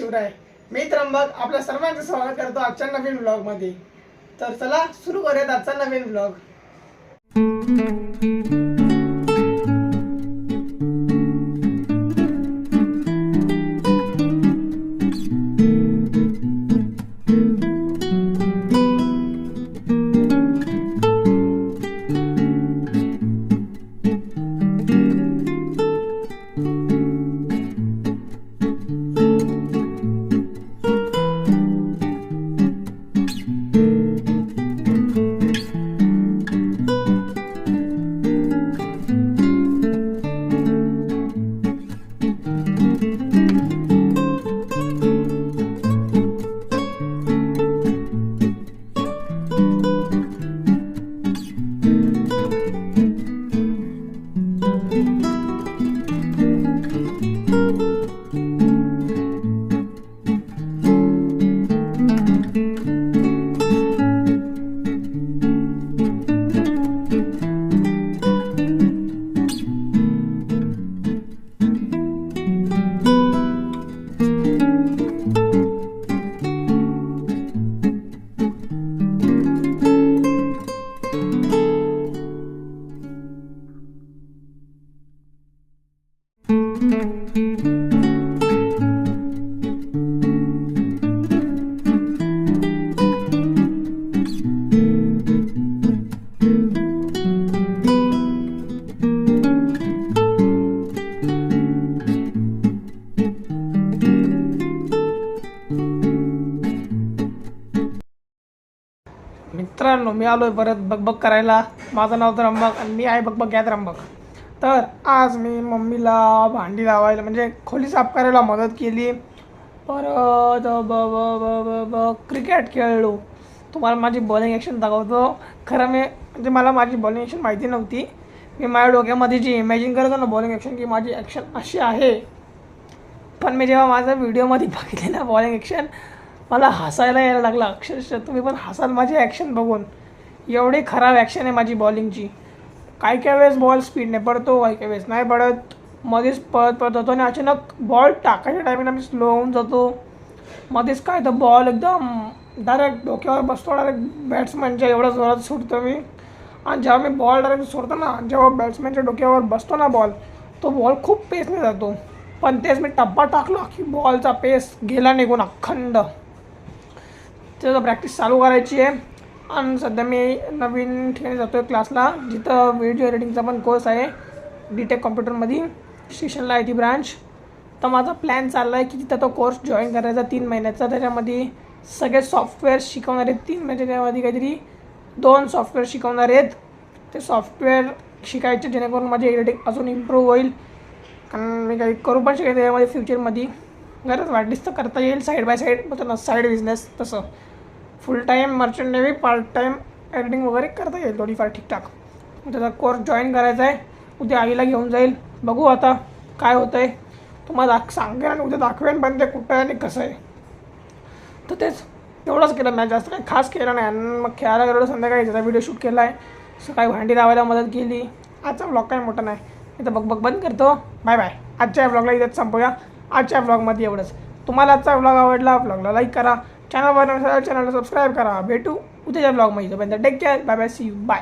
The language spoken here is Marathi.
शिवराय. मी त्र्यंबक आपल्या सर्वांचं स्वागत करतो आजच्या नवीन व्लॉगमध्ये. तर चला सुरू करूयात आजचा नवीन व्लॉग. मित्रांनो, मी आलोय परत बकबक करायला. माझं नाव त्र्यंबक आणि मी आहे बकबक या त्र्यंबक. तर आज मी मम्मीला भांडी लावायला म्हणजे खोली साफ करायला मदत केली. परत क्रिकेट खेळलो. तुम्हाला माझी बॉलिंग ॲक्शन दाखवतो. खरं म्हणजे मला माझी बॉलिंग ॲक्शन माहिती नव्हती. मी माझ्या डोक्यामध्ये जी इमॅजिन करत होतो ना बॉलिंग ॲक्शन की माझी ॲक्शन अशी आहे, पण मी जेव्हा माझ्या व्हिडिओमध्ये बघितले ना बॉलिंग ॲक्शन, मला हसायला यायला लागला अक्षरशः. तुम्ही पण हसाल माझी ॲक्शन बघून. एवढी खराब ॲक्शन आहे माझी बॉलिंगची. काही काही वेळेस बॉल स्पीडने पडतो, काही काही वेळेस नाही पडत, मध्येच पळत होतो आणि अचानक बॉल टाकायच्या टायमिंगला मी स्लो होऊन जातो. मध्येच काय तर बॉल एकदम डायरेक्ट डोक्यावर बसतो. डायरेक्ट बॅट्समॅनच्या एवढा जोरात सुटतो मी. आणि जेव्हा मी बॉल डायरेक्ट सोडतो ना, जेव्हा बॅट्समॅनच्या डोक्यावर बसतो ना बॉल, तो बॉल खूप पेसने जातो. पण तेच मी टप्पा टाकला की बॉलचा पेस गेला निघून अखंड. त्याचं प्रॅक्टिस चालू करायची आहे. आणि सध्या मी नवीन ठिकाणी जातो आहे क्लासला, जिथं व्हिडिओ एडिटिंगचा पण कोर्स आहे DTech कॉम्प्युटरमध्ये, स्टेशनला आहे ती ब्रांच. तर माझा प्लॅन चालला आहे की तिथं तो कोर्स जॉईन करायचा 3 महिन्याचा. त्याच्यामध्ये सगळे सॉफ्टवेअर शिकवणार आहेत. 3 महिन्याच्या त्यामध्ये काहीतरी 2 सॉफ्टवेअर शिकवणार आहेत. ते सॉफ्टवेअर शिकायचे जेणेकरून माझी एडिटिंग अजून इम्प्रूव्ह होईल. कारण मी काही करू पण शकेल त्याच्यामध्ये फ्युचरमध्ये. गरज वाटलीच तर करता येईल साईड बाय साईड, होतं ना साईड बिझनेस. तसं फुल time merchant navy, part time editing वगैरे करता येईल थोडीफार ठीकठाक. त्याचा कोर्स जॉईन करायचा आहे. उद्या आईला घेऊन जाईल. बघू आता काय होतं आहे. तुम्हाला सांगेन आणि उद्या दाखवेन पण ते कुठं आहे आणि कसं आहे. तर तेच एवढंच केलं. मी जास्त काही खास केलं नाही. आणि मग खेळायला गेलो संध्याकाळी. त्याचा व्हिडिओ शूट केला आहे. सकाळी भांडी लावायला मदत केली. आजचा व्लॉग काही मोठा नाही. इथं बकबक बंद करतो. Bye bye. आजच्या व्लॉगला इथंच संपूया. आजच्या व्लॉगमध्ये एवढंच. तुम्हाला आजचा व्लॉग आवडला, व्लॉगला लाईक करा. चॅनलवर नसेल चॅनलला सबस्क्राईब करा. भेटू उद्याच्या व्लॉगमध्ये. तोपर्यंत take care. Bye bye. See you. Bye.